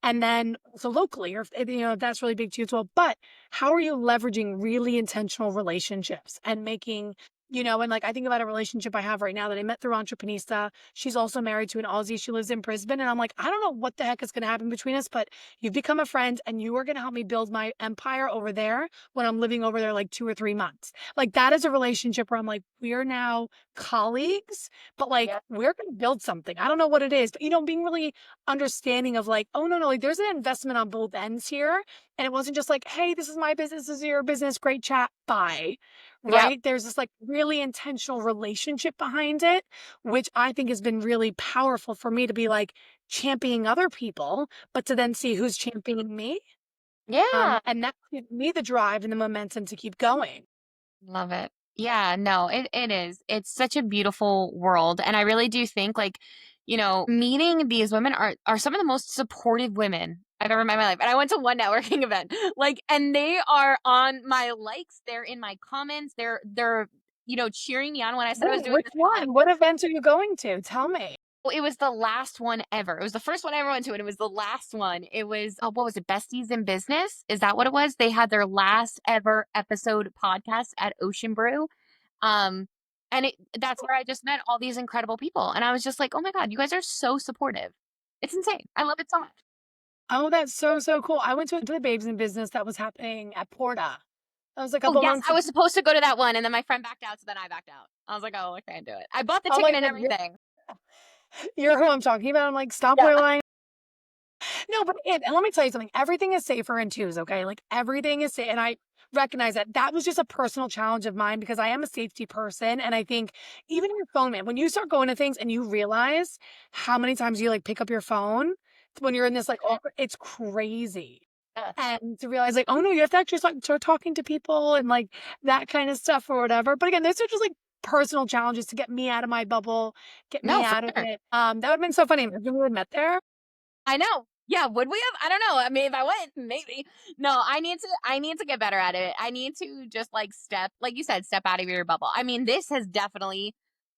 And then so locally, or if that's really big to you as well. But how are you leveraging really intentional relationships and making, and like I think about a relationship I have right now that I met through Entreprenista. She's also married to an Aussie. She lives in Brisbane. And I'm like, I don't know what the heck is going to happen between us, but you've become a friend and you are going to help me build my empire over there when I'm living over there like 2 or 3 months. Like that is a relationship where I'm like, we are now colleagues, but like Yep. we're going to build something. I don't know what it is, but being really understanding of like, oh, no, like there's an investment on both ends here. And it wasn't just like, hey, this is my business, this is your business, great chat, bye. Yep. Right? There's this like really intentional relationship behind it, which I think has been really powerful for me to be like championing other people, but to then see who's championing me. Yeah. And that gives me the drive and the momentum to keep going. Love it. Yeah, no, it is. It's such a beautiful world. And I really do think like, meeting these women are some of the most supportive women I've ever met in my life. And I went to one networking event. Like, and they are on my likes, they're in my comments, they're cheering me on when I said I was Wait, doing which this podcast. one? What events are you going to? Tell me. it was the last one ever. It was the first one I ever went to, and it was the last one. It was, what was it? Besties in Business? Is that what it was? They had their last ever episode podcast at Ocean Brew. Um, and that's where I just met all these incredible people. And I was just like, oh my God, you guys are so supportive. It's insane. I love it so much. Oh, that's so, so cool. I went to the Babes in Business that was happening at Porta. That was a Oh, couple yes, months I ago. was supposed to go to that one, and then my friend backed out, so then I backed out. I was like, oh, I can't do it. I bought the I'm ticket like, and everything. you're who I'm talking about. I'm like, stop Yeah. whittling. No, but and let me tell you something. Everything is safer in twos, okay? Like everything is safe. And I recognize that that was just a personal challenge of mine because I am a safety person. And I think even your phone, man, when you start going to things and you realize how many times you like pick up your phone when you're in this like awkward, it's crazy. Yes. And to realize like, oh no, you have to actually start talking to people and like that kind of stuff or whatever. But again, those are just like personal challenges to get me out of my bubble, get me No, for out of sure. it. That would have been so funny if we had met there. I know. Yeah, would we have? I don't know. I mean, if I went, maybe. No, I need to get better at it. I need to just like step, like you said, step out of your bubble. I mean, this has definitely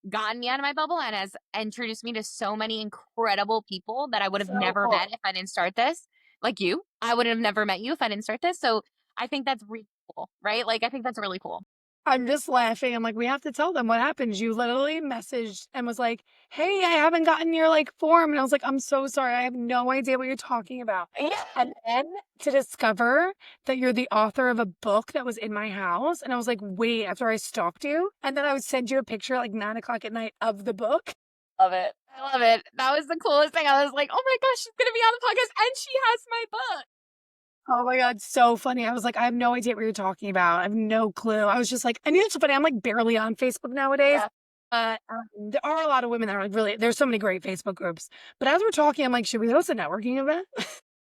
gotten me out of my bubble and has introduced me to so many incredible people that I would have So never met cool. if I didn't start this. Like you. I would have never met you if I didn't start this. So I think that's really cool, right? Like I think that's really cool. I'm just laughing. I'm like, we have to tell them what happened. You literally messaged and was like, hey, I haven't gotten your like form. And I was like, I'm so sorry. I have no idea what you're talking about. Yeah. And then to discover that you're the author of a book that was in my house. And I was like, wait, after I stalked you. And then I would send you a picture at like 9 o'clock at night of the book. Love it. I love it. That was the coolest thing. I was like, oh my gosh, she's going to be on the podcast and she has my book. Oh my God, so funny. I was like, I have no idea what you're talking about. I have no clue. I was just like, and it's so funny. I'm like barely on Facebook nowadays. Yeah. There are a lot of women that are like really, there's so many great Facebook groups. But as we're talking, I'm like, should we host a networking event?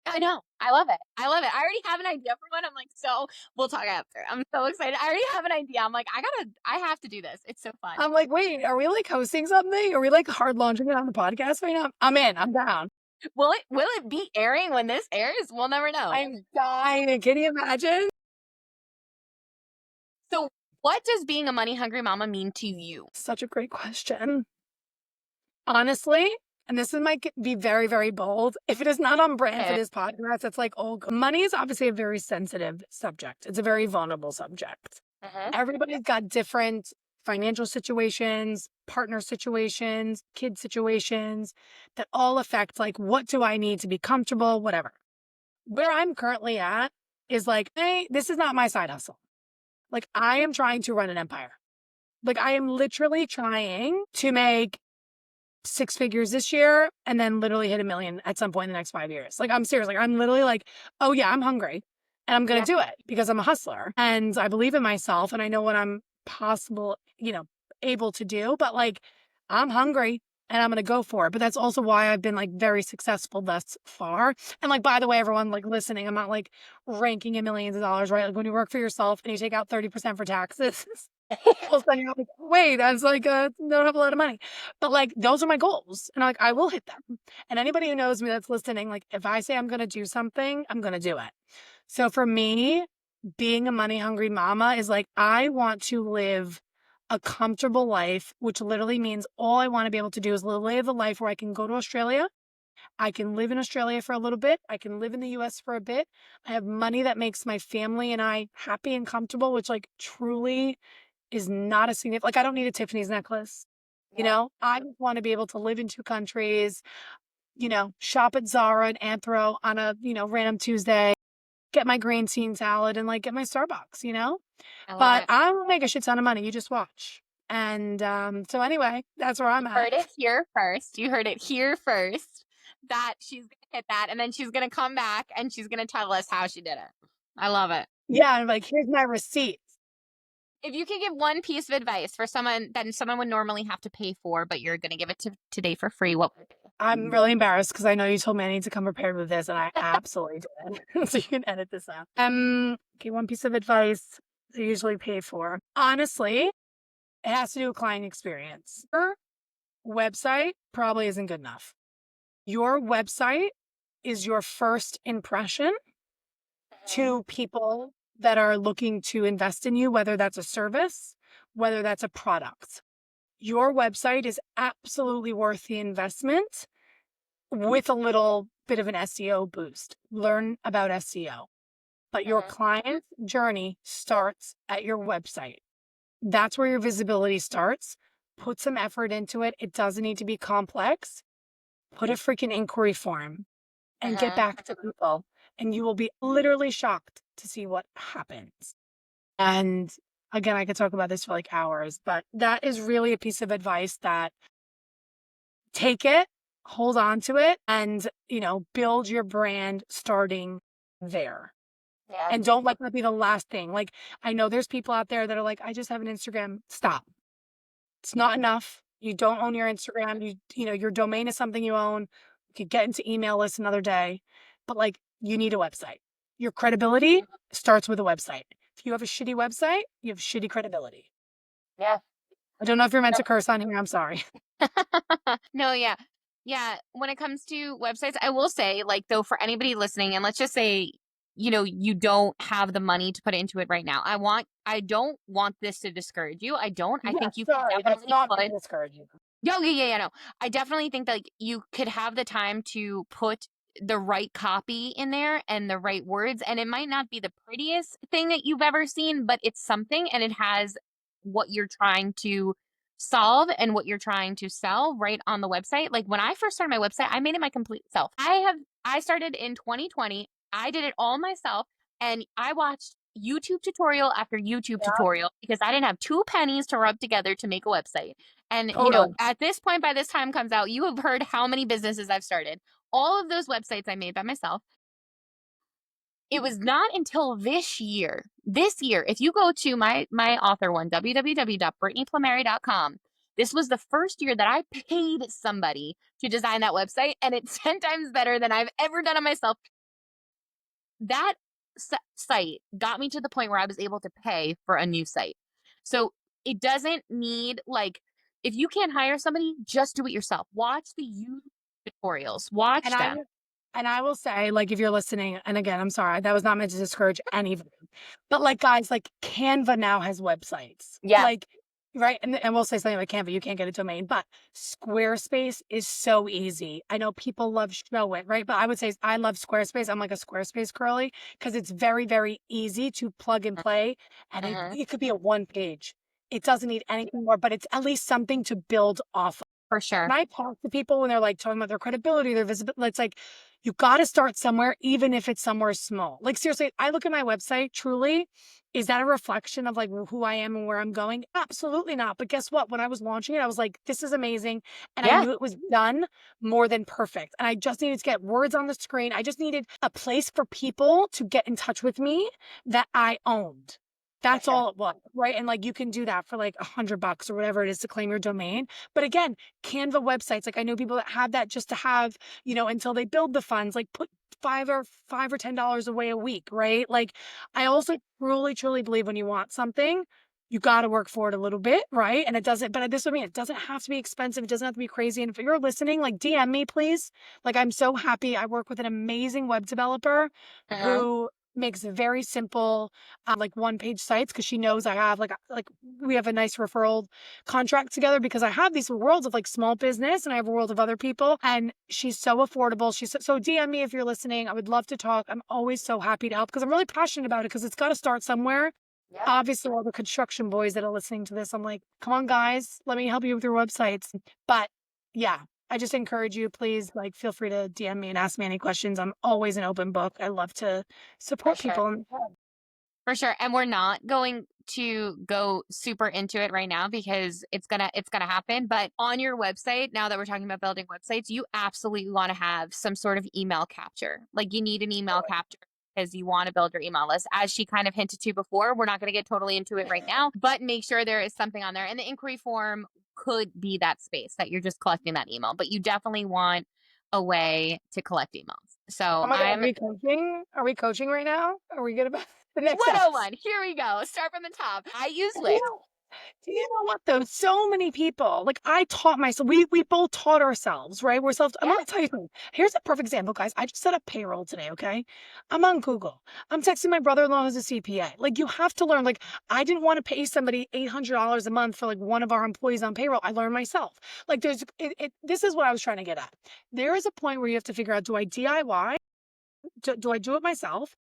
I know. I love it. I love it. I already have an idea for one. I'm like, so we'll talk after. I'm so excited. I already have an idea. I'm like, I have to do this. It's so fun. I'm like, wait, are we like hosting something? Are we like hard launching it on the podcast right now? I'm in, I'm down. Will it be airing when this airs? We'll never know. I'm dying. Can you imagine? So what does being a money hungry mama mean to you? Such a great question. Honestly, and this is might be very, very bold. If it is not on brand for Okay. this podcast, it's like, oh, money is obviously a very sensitive subject. It's a very vulnerable subject. Mhm. Everybody's got different financial situations, partner situations, kid situations that all affect like, what do I need to be comfortable, whatever. Where I'm currently at is like, hey, this is not my side hustle. Like, I am trying to run an empire. Like, I am literally trying to make six figures this year and then literally hit 1 million at some point in the next 5 years. Like, I'm serious. Like, I'm literally like, oh yeah, I'm hungry and I'm going Yeah. to do it because I'm a hustler and I believe in myself and I know what I'm possible, able to do. But like, I'm hungry and I'm going to go for it. But that's also why I've been like very successful thus far. And like, by the way, everyone like listening, I'm not like ranking in millions of dollars, right? Like when you work for yourself and you take out 30% for taxes, all of a sudden you're like, wait, that's like, don't have a lot of money. But like, those are my goals. And like, I will hit them. And anybody who knows me that's listening, like, if I say I'm going to do something, I'm going to do it. So for me, being a money hungry mama is like, I want to live a comfortable life, which literally means all I want to be able to do is live a life where I can go to Australia. I can live in Australia for a little bit. I can live in the US for a bit. I have money that makes my family and I happy and comfortable, which like truly is not a significant, like, I don't need a Tiffany's necklace. Yeah. I just want to be able to live in 2 countries, shop at Zara and Anthro on a, random Tuesday, get my green bean salad and like get my Starbucks. I love But it. I will make a shit ton of money. You just watch. And so anyway, that's where I'm You at. heard it here first. You heard it here first that she's going to hit that and then she's going to come back and she's going to tell us how she did it. I love it. Yeah, I'm like, here's my receipt. If you could give one piece of advice for someone that someone would normally have to pay for, but you're going to give it to today for free, what would it be? I'm really embarrassed because I know you told me I need to come prepared with this, and I absolutely didn't. So you can edit this out. Okay, one piece of advice I usually pay for. Honestly, it has to do with client experience. Your website probably isn't good enough. Your website is your first impression to people that are looking to invest in you, whether that's a service, whether that's a product. your website is absolutely worth the investment with a little bit of an SEO boost. Learn about SEO. But your Mhm. client's journey starts at your website. That's where your visibility starts. Put some effort into it. It doesn't need to be complex. Put a freaking inquiry form and get Mhm. back to people. And you will be literally shocked to see what happens. And again, I could talk about this for like hours, but that is really a piece of advice that take it, hold on to it, and, build your brand starting there. Yeah. And don't let that be the last thing. Like, I know there's people out there that are like, I just have an Instagram. Stop. It's not enough. You don't own your Instagram. Your domain is something you own. You could get into email lists another day, but like, you need a website. Your credibility starts with a website. If you have a shitty website, you have shitty credibility. Yeah. I don't know if you're meant to curse on here. I'm sorry. No, yeah. Yeah, when it comes to websites, I will say, like, though, for anybody listening, and let's just say, you don't have the money to put into it right now. I don't want this to discourage you. I don't. I Yeah, think you can sorry. That's definitely not meant put. to discourage you. Yo, yeah, yeah, yeah, no. I definitely think that, like, you could have the time to put the right copy in there and the right words, and it might not be the prettiest thing that you've ever seen, but it's something, and it has what you're trying to solve and what you're trying to sell right on the website. Like, when I first started my website, I made it my complete self. I started in 2020. I did it all myself, and I watched YouTube tutorial after YouTube Yeah, tutorial because I didn't have 2 pennies to rub together to make a website. And, totally. at this point, by this time comes out, you have heard how many businesses I've started. All of those websites I made by myself. It was not until this year, if you go to my author one, www.brittanyplamary.com, this was the first year that I paid somebody to design that website, and it's 10 times better than I've ever done it myself. That site got me to the point where I was able to pay for a new site. So it doesn't need, like, if you can't hire somebody, just do it yourself. Watch the YouTube tutorials, And watch I them. will and I will say, like, if you're listening, and again, I'm sorry, that was not meant to discourage anybody. But like, guys, like Canva now has websites. Yeah. Like, right? And we'll say something like Canva, you can't get a domain, but Squarespace is so easy. I know people love Showit, right? But I would say I love Squarespace. I'm like a Squarespace girly because it's very, very easy to plug and play. And it, Mhm. it could be a one page. It doesn't need anything more, but it's at least something to build off. For When sure. I talk to people when they're like talking about their credibility, their visibility, it's like you got to start somewhere, even if it's somewhere small. Like, seriously, I look at my website, truly, is that a reflection of like who I am and where I'm going? Absolutely not. But guess what? When I was launching it, I was like, this is amazing. And I Yeah. knew it was done more than perfect. And I just needed to get words on the screen. I just needed a place for people to get in touch with me that I owned. For That's sure. all it was. Right. And like you can do that for like $100 or whatever it is to claim your domain. But again, Canva websites. Like I know people that have that just to have, until they build the funds, like put five or $10 away a week, right? Like I also truly, truly believe when you want something, you got to work for it a little bit, right? And it doesn't, but this would mean it doesn't have to be expensive. It doesn't have to be crazy. And if you're listening, like DM me, please. Like I'm so happy. I work with an amazing web developer Mhm. who makes very simple, like one page sites because she knows I have like we have a nice referral contract together because I have these worlds of like small business and I have a world of other people. And she's so affordable. So DM me if you're listening. I would love to talk. I'm always so happy to help because I'm really passionate about it because it's got to start somewhere. Yeah. Obviously, all the construction boys that are listening to this, I'm like, come on, guys, let me help you with your websites. But yeah, I just encourage you, please, like, feel free to DM me and ask me any questions. I'm always an open book. I love to For support sure. people. For sure. And we're not going to go super into it right now because it's gonna happen. But on your website, now that we're talking about building websites, you absolutely want to have some sort of email capture. Like you need an email capture because you want to build your email list. As she kind of hinted to before, we're not going to get totally into it right now, but make sure there is something on there. And the inquiry form could be that space that you're just collecting that email, but you definitely want a way to collect emails. Oh So my God, are I'm we coaching? Are we coaching right now? Are we good about the next steps? 101. Here we go. Start from the top. I use Wix. Do you know what though? So many people, like I taught myself, we both taught ourselves, right? We're self, I'm Yeah. gonna tell you something. Here's a perfect example, guys. I just set up payroll today, okay? I'm on Google. I'm texting my brother-in-law who's a CPA. Like you have to learn, like, I didn't want to pay somebody $800 a month for like one of our employees on payroll. I learned myself. Like this is what I was trying to get at. There is a point where you have to figure out, do I DIY? Do I do it myself?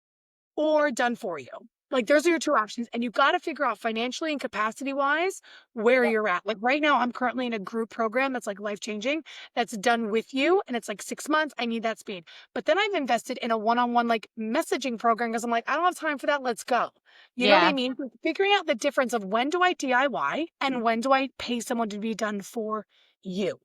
Or done for you. Like those are your two options. And you got to figure out financially and capacity wise where Yeah. you're at. Like right now, I'm currently in a group program that's like life changing, that's done with you. And it's like 6 months. I need that speed. But then I've invested in a one on one like messaging program because I'm like, I don't have time for that. Let's go. You know what I Yeah, mean? Figuring out the difference of when do I DIY and when do I pay someone to be done for you,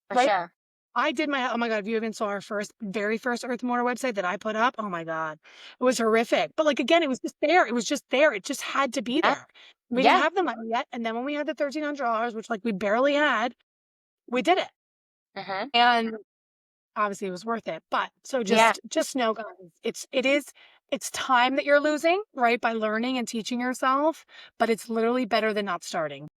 for right? sure. I did my, oh my God, if you even saw our very first Earth Motor website that I put up, oh my God, it was horrific. But like, again, it was just there. It was just there. It just had to be Yeah. there. We didn't Yeah. have the money yet. And then when we had the $1,300, which like we barely had, we did it. Mhm. And obviously it was worth it. But so Yeah. just know, guys, it's time that you're losing, right? By learning and teaching yourself, but it's literally better than not starting.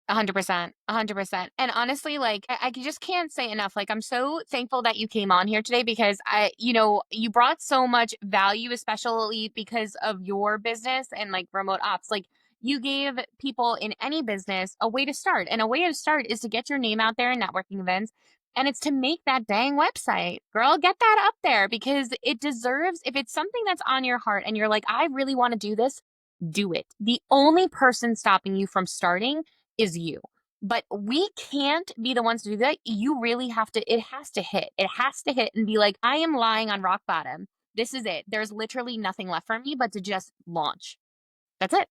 100%, 100%. And honestly, like I just can't say enough. Like I'm so thankful that you came on here today because you brought so much value, especially because of your business and like remote ops. Like you gave people in any business a way to start. And a way to start is to get your name out there in networking events. And it's to make that dang website. Girl, get that up there because it deserves, if it's something that's on your heart and you're like, I really want to do this, do it. The only person stopping you from starting is you. But we can't be the ones to do that. You really have to, it has to hit. It has to hit and be like, I am lying on rock bottom. This is it. There's literally nothing left for me but to just launch. That's it.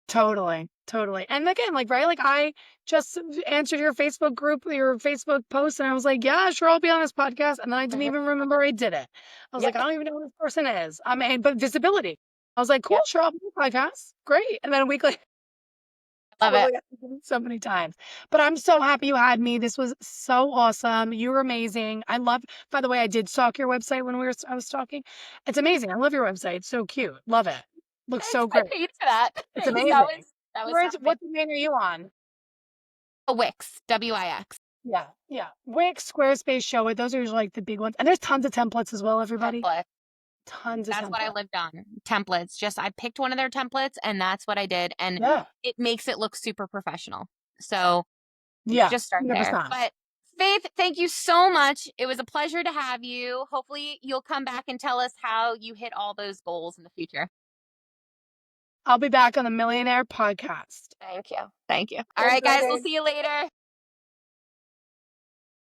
Totally, totally. And again, like, right, like I just answered your Facebook group, your Facebook post, and I was like, yeah, sure, I'll be on this podcast. And then I didn't Mhm. even remember I did it. I was like, I Yep. don't even know who this person is. I mean, but visibility. I was like, cool, Yep. sure, I'll be on the podcast. Great. And then a week later, Love it. totally so many times. But I'm so happy you had me. This was so awesome. You were amazing. I love, by the way, I did stalk your website when I was talking. It's amazing. I love your website. It's so cute. Love it. Looks Thanks. so I great. paid for that. It's Thanks. That amazing. was that was Where so is, amazing. what domain are you on? A Wix. Wix. Yeah, yeah. Wix, Squarespace, Show It. Those are usually like the big ones. And there's tons of templates as well, everybody. Template. Tons of That's what I templates. lived on. Templates. Just I picked one of their templates and that's what I did. And Yeah. it makes it look super professional. So Yeah. just start there. 100%. But Faith, thank you so much. It was a pleasure to have you. Hopefully, you'll come back and tell us how you hit all those goals in the future. I'll be back on the Millionaire Podcast. Thank you. Thank you. All Thanks, right, guys, we'll baby. see you later.